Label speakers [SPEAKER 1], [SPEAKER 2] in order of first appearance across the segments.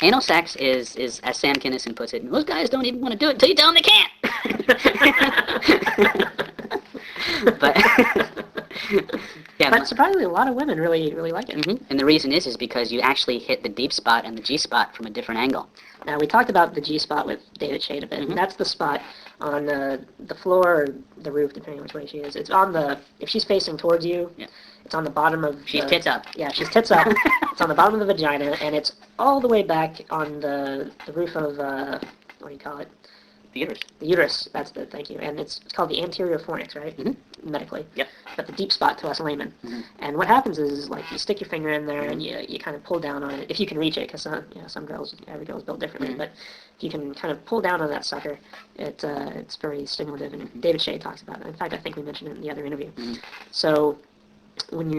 [SPEAKER 1] Anal sex is, as Sam Kinison puts it, most guys don't even want to do it until you tell them they can't. But yeah,
[SPEAKER 2] but surprisingly, a lot of women really like it.
[SPEAKER 1] Mm-hmm. And the reason is because you actually hit the deep spot and the G spot from a different angle.
[SPEAKER 2] Now, we talked about the G spot with David Shade a bit.
[SPEAKER 1] Mm-hmm.
[SPEAKER 2] And that's the spot on the floor or the roof, depending on which way she is. It's on the, if she's facing towards you,
[SPEAKER 1] yeah.
[SPEAKER 2] It's on the bottom of
[SPEAKER 1] She's tits up.
[SPEAKER 2] Yeah, she's tits up. It's on the bottom of the vagina, and it's all the way back on the roof of, what do you call it?
[SPEAKER 1] The uterus.
[SPEAKER 2] The uterus, thank you. And it's called the anterior fornix, right?
[SPEAKER 1] Mm-hmm.
[SPEAKER 2] Medically.
[SPEAKER 1] Yep.
[SPEAKER 2] But the deep spot to us laymen.
[SPEAKER 1] Mm-hmm.
[SPEAKER 2] And what happens is, like, you stick your finger in there and you kind of pull down on it, if you can reach it, because some girls, every girl's built differently, but if you can kind of pull down on that sucker, it's very stimulative, and David Shea talks about it. In fact, I think we mentioned it in the other interview.
[SPEAKER 1] Mm-hmm.
[SPEAKER 2] So, when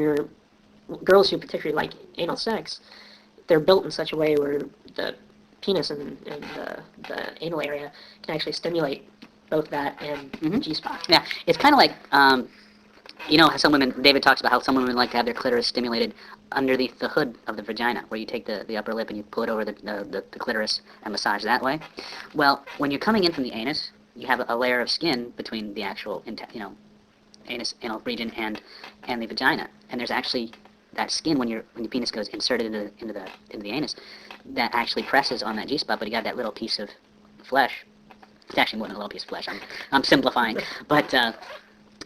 [SPEAKER 2] girls who particularly like anal sex, they're built in such a way where the penis and the anal area can actually stimulate both that and the G-spot.
[SPEAKER 1] Yeah, it's kind of like, how some women, David talks about how some women like to have their clitoris stimulated underneath the hood of the vagina, where you take the upper lip and you pull it over the clitoris and massage that way. Well, when you're coming in from the anus, you have a layer of skin between the actual, anal region and the vagina, and there's actually that skin when your penis goes inserted into the anus, that actually presses on that G-spot, but you got that little piece of flesh. It's actually more than a little piece of flesh. I'm simplifying, but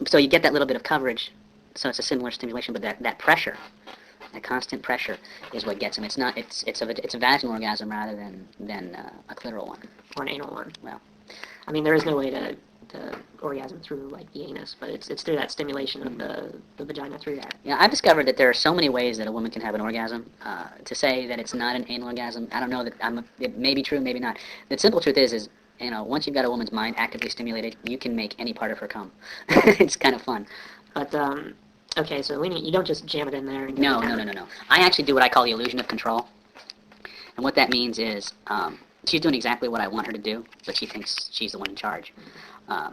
[SPEAKER 1] so you get that little bit of coverage. So it's a similar stimulation, but that pressure, that constant pressure, is what gets them. It's not. It's a vaginal orgasm rather than a clitoral one
[SPEAKER 2] or an anal one.
[SPEAKER 1] Well,
[SPEAKER 2] I mean, there is no way to orgasm through like the anus, but it's through that stimulation of the vagina through that.
[SPEAKER 1] Yeah, I've discovered that there are so many ways that a woman can have an orgasm. To say that it's not an anal orgasm, I don't know that it may be true, maybe not. The simple truth is once you've got a woman's mind actively stimulated, you can make any part of her come. It's kind of fun.
[SPEAKER 2] But okay, so you don't just jam it in there. And
[SPEAKER 1] No. I actually do what I call the illusion of control, and what that means is she's doing exactly what I want her to do, but she thinks she's the one in charge.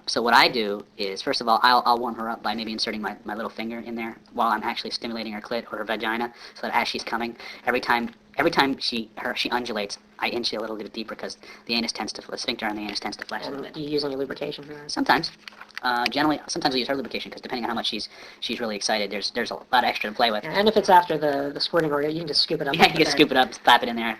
[SPEAKER 1] So what I do is, first of all, I'll warm her up by maybe inserting my little finger in there while I'm actually stimulating her clit or her vagina, so that as she's coming, every time she undulates, I inch it a little bit deeper because the sphincter on the anus tends to flex a little bit.
[SPEAKER 2] Do you use any lubrication for that?
[SPEAKER 1] Sometimes. Generally, sometimes I use her lubrication because depending on how much she's really excited, there's a lot extra to play with.
[SPEAKER 2] And if it's after the squirting organ, you can just scoop it up.
[SPEAKER 1] Yeah, you can scoop it up, slap it in there.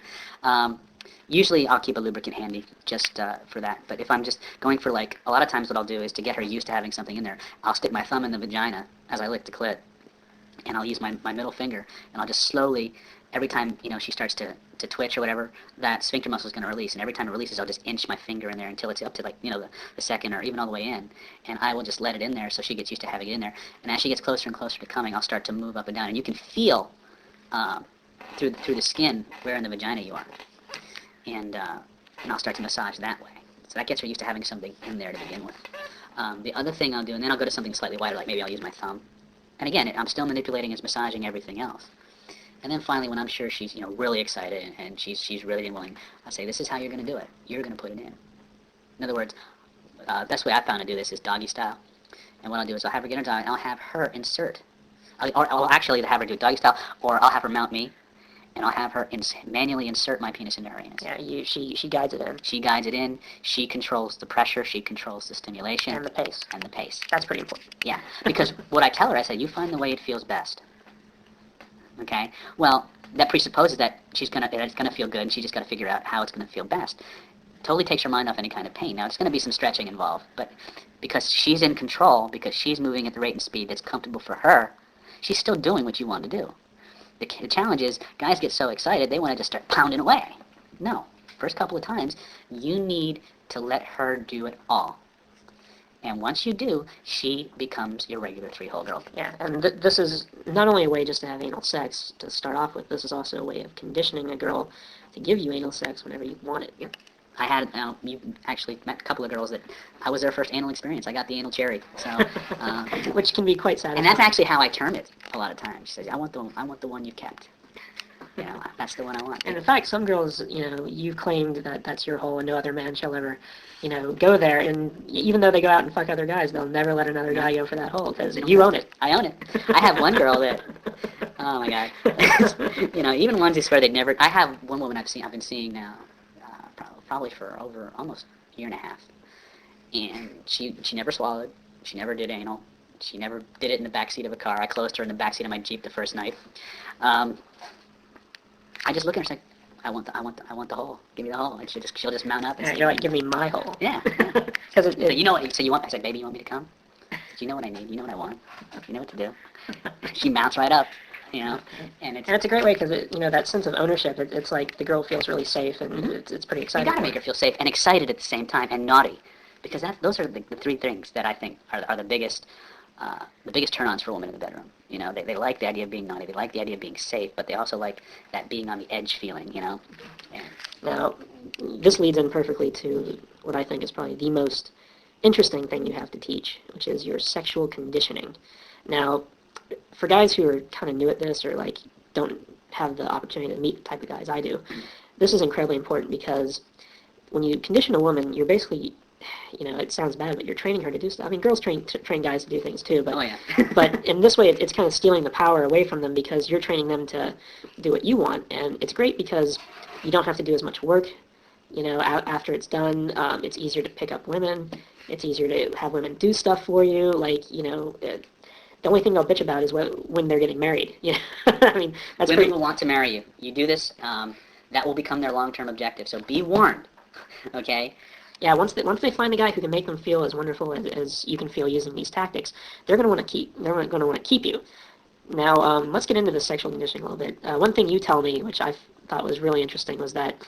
[SPEAKER 1] Usually I'll keep a lubricant handy just for that. But if I'm just going for, like, a lot of times what I'll do is to get her used to having something in there, I'll stick my thumb in the vagina as I lick the clit, and I'll use my middle finger, and I'll just slowly, every time, she starts to twitch or whatever, that sphincter muscle is going to release. And every time it releases, I'll just inch my finger in there until it's up to, like, the second or even all the way in. And I will just let it in there so she gets used to having it in there. And as she gets closer and closer to coming, I'll start to move up and down. And you can feel through the skin where in the vagina you are. And I'll start to massage that way. So that gets her used to having something in there to begin with. The other thing I'll do, and then I'll go to something slightly wider, like maybe I'll use my thumb. And again, I'm still manipulating and massaging everything else. And then finally, when I'm sure she's really excited and she's really willing, I'll say, this is how you're going to do it. You're going to put it in. In other words, best way I found to do this is doggy style. And what I'll do is I'll have her get her dog, and I'll have her insert. I'll actually have her do it doggy style, or I'll have her mount me, and I'll have her manually insert my penis into her anus.
[SPEAKER 2] Yeah, she guides it in.
[SPEAKER 1] She guides it in. She controls the pressure. She controls the stimulation.
[SPEAKER 2] And the pace. That's pretty important.
[SPEAKER 1] Yeah, because what I tell her, I said, you find the way it feels best. Okay? Well, that presupposes that it's gonna feel good, and she just got to figure out how it's going to feel best. Totally takes her mind off any kind of pain. Now, it's going to be some stretching involved, but because she's in control, because she's moving at the rate and speed that's comfortable for her, she's still doing what you want to do. The challenge is, guys get so excited, they want to just start pounding away. No. First couple of times, you need to let her do it all. And once you do, she becomes your regular three-hole girl.
[SPEAKER 2] Yeah, and this is not only a way just to have anal sex to start off with, this is also a way of conditioning a girl to give you anal sex whenever you want it. Yeah.
[SPEAKER 1] I had, you actually met a couple of girls that I was their first anal experience. I got the anal cherry. So,
[SPEAKER 2] which can be quite satisfying.
[SPEAKER 1] And that's actually how I term it a lot of times. She says, I want the one you kept. That's the one I want.
[SPEAKER 2] And in fact, some girls, you've claimed that that's your hole and no other man shall ever, go there. And even though they go out and fuck other guys, they'll never let another guy go for that hole because you own it.
[SPEAKER 1] I own it. I have one girl that, oh my God, even ones who swear they'd never. I have one woman I've been seeing now, probably for over almost a year and a half, and she never swallowed, she never did anal, she never did it in the backseat of a car. I closed her in the backseat of my Jeep the first night. I just look at her and say, I want the hole. Give me the hole. And she'll just mount up. And
[SPEAKER 2] you're like, give me my hole.
[SPEAKER 1] Yeah. Because so you know what? So you want? I said, baby, you want me to come? Do you know what I need? You know what I want? You know what to do? She mounts right up. And it's
[SPEAKER 2] a great way because that sense of ownership. It's like the girl feels really safe and it's pretty exciting.
[SPEAKER 1] You gotta make her feel safe and excited at the same time and naughty, because those are the three things that I think are the biggest turn-ons for women in the bedroom. They like the idea of being naughty, they like the idea of being safe, but they also like that being on the edge feeling, And
[SPEAKER 2] Now, this leads in perfectly to what I think is probably the most interesting thing you have to teach, which is your sexual conditioning. Now, for guys who are kind of new at this or like don't have the opportunity to meet the type of guys I do, this is incredibly important because when you condition a woman, you're basically, it sounds bad, but you're training her to do stuff. I mean, girls train guys to do things too, but but in this way, it's kind of stealing the power away from them because you're training them to do what you want, and it's great because you don't have to do as much work. After it's done, it's easier to pick up women. It's easier to have women do stuff for you. Like, the only thing they'll bitch about is when they're getting married. I mean, that's
[SPEAKER 1] women will want to marry you. You do this, that will become their long-term objective. So be warned, okay?
[SPEAKER 2] Yeah, once they find a guy who can make them feel as wonderful as you can feel using these tactics, they're going to want to keep you. Now, let's get into the sexual conditioning a little bit. One thing you tell me, which I thought was really interesting, was that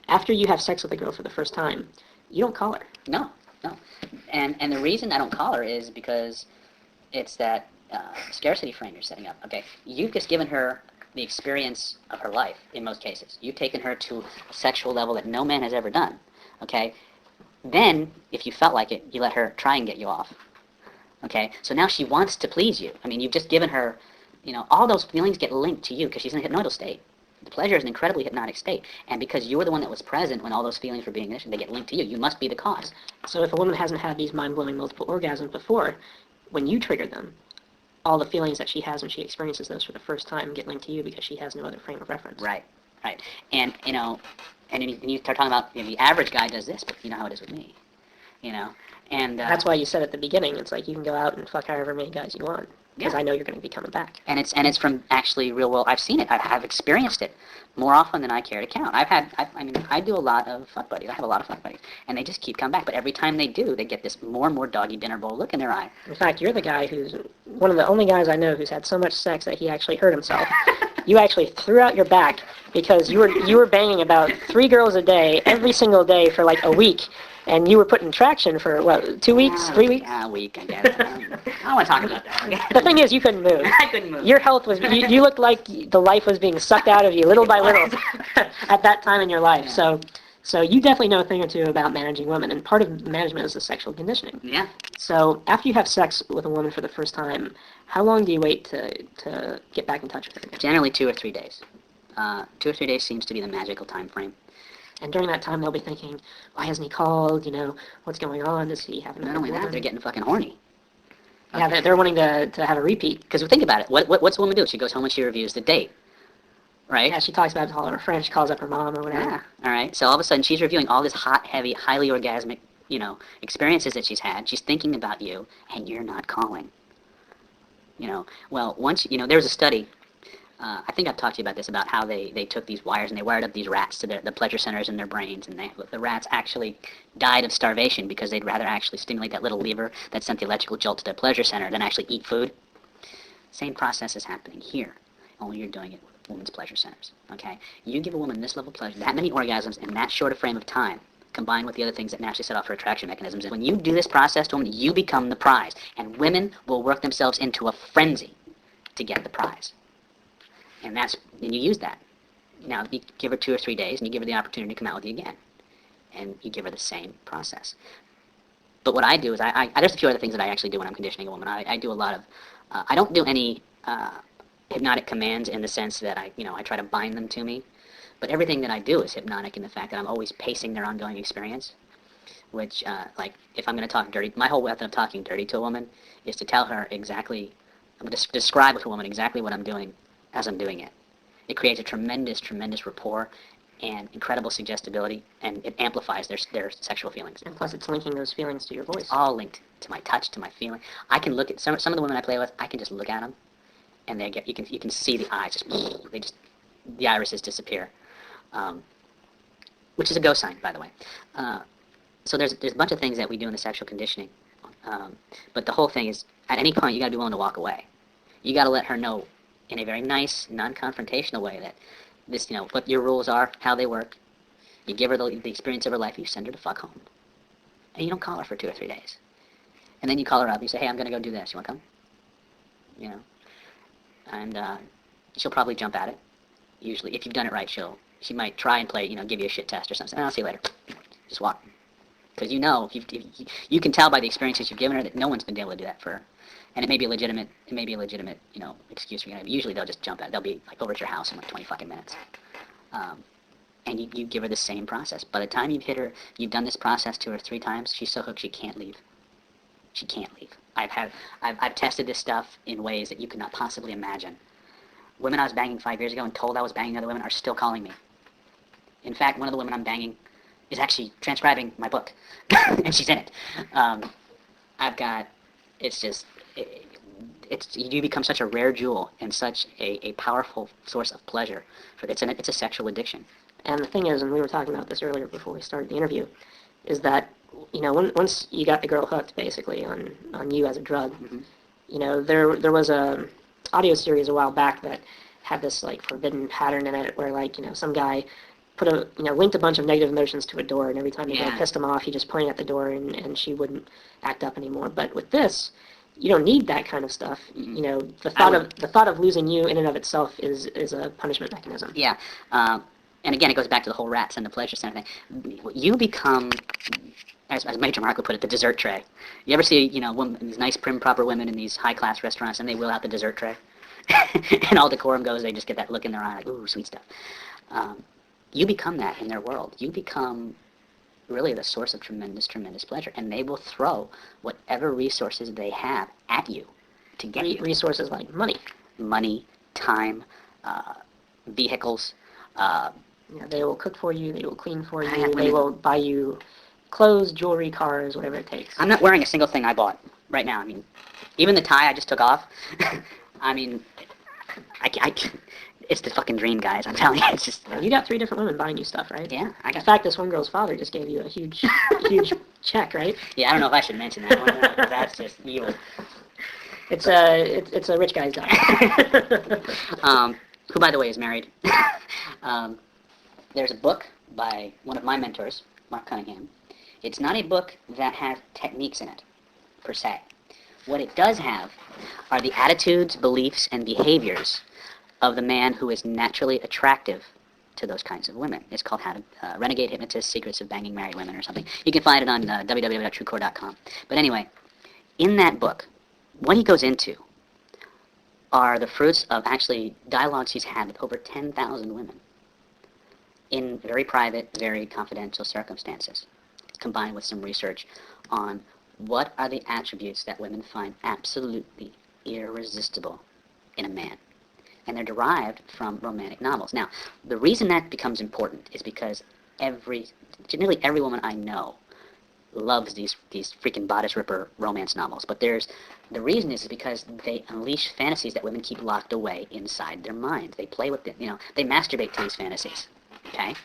[SPEAKER 2] after you have sex with a girl for the first time, you don't call her.
[SPEAKER 1] No. And the reason I don't call her is because it's that scarcity frame you're setting up. Okay, you've just given her the experience of her life in most cases. You've taken her to a sexual level that no man has ever done. Okay, then if you felt like it, you let her try and get you off. Okay, so now she wants to please you. I mean, you've just given her, all those feelings get linked to you because she's in a hypnoidal state. The pleasure is an incredibly hypnotic state, and because you were the one that was present when all those feelings were being initiated, they get linked to you. You must be the cause.
[SPEAKER 2] So if a woman hasn't had these mind-blowing multiple orgasms before, when you trigger them, all the feelings that she has when she experiences those for the first time get linked to you because she has no other frame of reference.
[SPEAKER 1] Right. And, and then you start talking about, the average guy does this, but you know how it is with me, And
[SPEAKER 2] that's why you said at the beginning, it's like you can go out and fuck however many guys you want. Because I know you're going to be coming back.
[SPEAKER 1] And it's from actually real world. I've seen it. I've experienced it more often than I care to count. I do a lot of fuck buddies. I have a lot of fuck buddies, and they just keep coming back. But every time they do, they get this more and more doggy dinner bowl look in their eye.
[SPEAKER 2] In fact, you're the guy who's one of the only guys I know who's had so much sex that he actually hurt himself. You actually threw out your back because you were banging about 3 girls a day every single day for like a week. And you were put in traction for, 2 weeks, 3 weeks?
[SPEAKER 1] Yeah, a week, I guess. I don't want to talk about that.
[SPEAKER 2] The thing is, you couldn't move.
[SPEAKER 1] I couldn't move.
[SPEAKER 2] Your health was, you looked like the life was being sucked out of you little by little at that time in your life.
[SPEAKER 1] Yeah.
[SPEAKER 2] So you definitely know a thing or two about managing women, and part of management is the sexual conditioning.
[SPEAKER 1] Yeah.
[SPEAKER 2] So after you have sex with a woman for the first time, how long do you wait to get back in touch with her?
[SPEAKER 1] Generally 2 or 3 days. 2 or 3 days seems to be the magical time frame.
[SPEAKER 2] And during that time, they'll be thinking, why hasn't he called? What's going on? Does he have another
[SPEAKER 1] Not only that,
[SPEAKER 2] woman?
[SPEAKER 1] they're getting fucking horny.
[SPEAKER 2] Yeah, they're wanting to have a repeat.
[SPEAKER 1] Because think about it. What's a woman do? She goes home and she reviews the date. Right?
[SPEAKER 2] Yeah, she talks about all her friends. She calls up her mom or whatever.
[SPEAKER 1] Yeah. All right. So all of a sudden, she's reviewing all this hot, heavy, highly orgasmic, experiences that she's had. She's thinking about you, and you're not calling. Well, once, there was a study. I think I've talked to you about this, about how they took these wires and they wired up these rats to the pleasure centers in their brains, and the rats actually died of starvation because they'd rather actually stimulate that little lever that sent the electrical jolt to their pleasure center than actually eat food. Same process is happening here, only you're doing it with women's pleasure centers, okay? You give a woman this level of pleasure, that many orgasms in that short a frame of time, combined with the other things that naturally set off her attraction mechanisms. And when you do this process to women, you become the prize, and women will work themselves into a frenzy to get the prize. And you use that. Now, you give her 2 or 3 days, and you give her the opportunity to come out with you again. And you give her the same process. But what I do is, there's a few other things that I actually do when I'm conditioning a woman. I do a lot of, I don't do any hypnotic commands in the sense that I try to bind them to me. But everything that I do is hypnotic in the fact that I'm always pacing their ongoing experience. Which, like, if I'm going to talk dirty, my whole method of talking dirty to a woman is to tell her exactly, I'm going to describe to a woman exactly what I'm doing as I'm doing it. It creates a tremendous, tremendous rapport and incredible suggestibility, and it amplifies their sexual feelings.
[SPEAKER 2] And plus, it's linking those feelings to your voice.
[SPEAKER 1] It's all linked to my touch, to my feeling. I can look at some of the women I play with. I can just look at them, and you can see the eyes the irises disappear, which is a go sign, by the way. So there's a bunch of things that we do in the sexual conditioning, but the whole thing is, at any point, you got to be willing to walk away. You got to let her know in a very nice, non-confrontational way that this, what your rules are, how they work. You give her the experience of her life. You send her to fuck home, and you don't call her for 2 or 3 days. And then you call her up. You say, hey, I'm gonna go do this. You want to come? And she'll probably jump at it. Usually, if you've done it right, she might try and play, give you a shit test or something. I'll see you later. Just walk. Because if you can tell by the experiences you've given her that no one's been able to do that for her. And it may be a legitimate, excuse for you. Usually they'll just jump at it. They'll be like over at your house in like 20 fucking minutes. And you give her the same process. By the time you've hit her, you've done this process to her 3 times, she's so hooked she can't leave. She can't leave. I've tested this stuff in ways that you could not possibly imagine. Women I was banging 5 years ago and told I was banging other women are still calling me. In fact, one of the women I'm banging is actually transcribing my book, and she's in it. You become such a rare jewel and such a powerful source of pleasure. It's a sexual addiction.
[SPEAKER 2] And the thing is, and we were talking about this earlier before we started the interview, is that, once you got the girl hooked, basically, on you as a drug, there was a audio series a while back that had this, like, forbidden pattern in it where, like, some guy linked a bunch of negative emotions to a door, and every time the girl pissed him off, he just pointed at the door, and she wouldn't act up anymore. But with this, you don't need that kind of stuff. Mm-hmm. The thought of losing you in and of itself is a punishment mechanism.
[SPEAKER 1] Yeah. And again, it goes back to the whole rats and the pleasure center thing. You become, as Major Mark would put it, the dessert tray. You ever see, these nice, prim, proper women in these high-class restaurants, and they wheel out the dessert tray? And all decorum goes, they just get that look in their eye, like, ooh, sweet stuff. You become that in their world. You become really the source of tremendous, tremendous pleasure. And they will throw whatever resources they have at you to get you.
[SPEAKER 2] Resources like money.
[SPEAKER 1] Money, time, vehicles.
[SPEAKER 2] They will cook for you. They will clean for you. They will buy you clothes, jewelry, cars, whatever it takes.
[SPEAKER 1] I'm not wearing a single thing I bought right now. I mean, even the tie I just took off. I mean, it's the fucking dream, guys. I'm telling you, it's just.
[SPEAKER 2] You got 3 different women buying you stuff, right?
[SPEAKER 1] Yeah, I got.
[SPEAKER 2] In fact, this one girl's father just gave you a huge check, right?
[SPEAKER 1] Yeah, I don't know if I should mention that one. That's just evil.
[SPEAKER 2] It's a rich guy's daughter.
[SPEAKER 1] Who, by the way, is married. There's a book by one of my mentors, Mark Cunningham. It's not a book that has techniques in it, per se. What it does have are the attitudes, beliefs, and behaviors of the man who is naturally attractive to those kinds of women. It's called Renegade Hypnotist, Secrets of Banging Married Women or something. You can find it on www.truecore.com. But anyway, in that book, what he goes into are the fruits of actually dialogues he's had with over 10,000 women in very private, very confidential circumstances, combined with some research on what are the attributes that women find absolutely irresistible in a man. And they're derived from romantic novels. Now, the reason that becomes important is because nearly every woman I know loves these freaking bodice ripper romance novels. But the reason is because they unleash fantasies that women keep locked away inside their minds. They play with it, they masturbate to these fantasies. Okay?